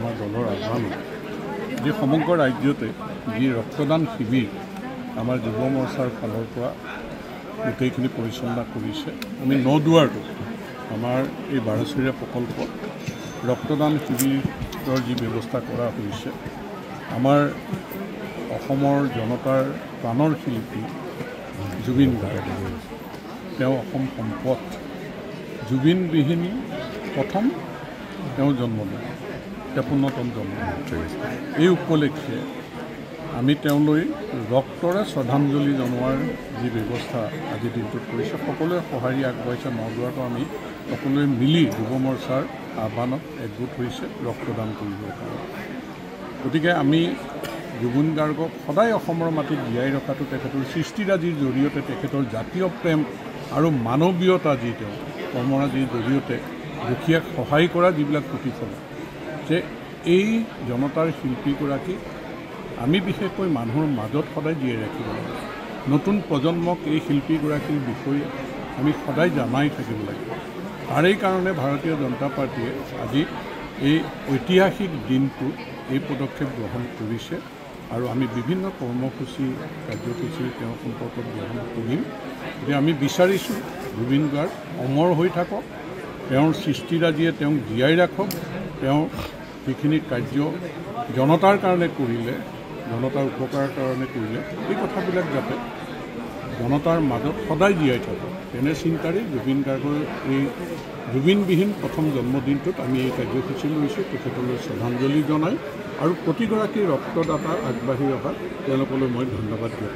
আমাৰ দলৰ আহ্বানত যে সমগ্ৰ ৰাজ্যতে যি ৰক্তদান শিবিৰ আমাৰ যুৱ মৰ্চাৰ ফালৰ পৰা গোটেইখিনি পৰিচালনা কৰিছে। আমি নদুৱাৰটো আমাৰ এই 12 চহৰীয়া প্ৰকল্পত ৰক্তদান শিবিৰৰ যি ব্যৱস্থা কৰা হৈছে, আমাৰ অসমৰ জনতাৰ প্ৰাণৰ শিল্পী জুবিন গাৰ্গ, তেওঁ অসম সম্পদ, জুবিনবিহীন প্ৰথম তেওঁৰ জন্মদিন, 53তম জন্মদিন। এই উপলক্ষে আমি তেওঁলৈ ৰক্তৰে শ্ৰদ্ধাঞ্জলি জনোৱাৰ যি ব্যৱস্থা আজিৰ দিনটোত কৰিছে, সকলোৱে সঁহাৰি আগবঢ়াইছে। নদুৱাৰটো আমি সকলোৱে মিলি যুৱ মৰ্চাৰ আহ্বানত একগোট হৈছে ৰক্তদান কৰিবৰ কাৰণে। গতিকে আমি জুবিন গাৰ্গক সদায় অসমৰ মাটিত জীয়াই ৰখাটো তেখেতৰ সৃষ্টিৰাজিৰ জৰিয়তে, তেখেতৰ জাতীয় প্ৰেম আৰু মানৱীয়তা যি তেওঁ কৰ্মৰাজিৰ জৰিয়তে দুখীয়াক সহায় কৰা যিবিলাক প্ৰতিফল, যে এই জনতাৰ শিল্পীগৰাকী আমি বিশেষকৈ মানুহৰ মাজত সদায় জীয়াই ৰাখিব লাগে। নতুন প্ৰজন্মক এই শিল্পীগৰাকীৰ বিষয়ে আমি সদায় জনাই থাকিব লাগিব। তাৰেই কাৰণে ভাৰতীয় জনতা পাৰ্টীয়ে আজি এই ঐতিহাসিক দিনটো এই পদক্ষেপ গ্ৰহণ কৰিছে আৰু আমি বিভিন্ন কৰ্মসূচী কাৰ্যসূচী তেওঁ সম্পৰ্কত গ্ৰহণ কৰিম। যে আমি বিচাৰিছোঁ জুবিন গাৰ্গ অমৰ হৈ থাকক, তেওঁৰ সৃষ্টিৰাজিয়ে তেওঁক জীয়াই ৰাখক, তেওঁ যিখিনি কাৰ্য জনতাৰ কাৰণে কৰিলে, জনতাৰ উপকাৰৰ কাৰণে কৰিলে, এই কথাবিলাক যাতে জনতাৰ মাজত সদায় জীয়াই থাকে, তেনে চিন্তাৰে জুবিন গাৰ্গৰ এই জুবিনবিহীন প্ৰথম জন্মদিনটোত আমি এই কাৰ্যসূচী লৈছোঁ। তেখেতলৈ শ্ৰদ্ধাঞ্জলি জনাই আৰু প্ৰতিগৰাকী ৰক্তদাতা আগবাঢ়ি অহা তেওঁলোকলৈ মই ধন্যবাদ জ্ঞাপন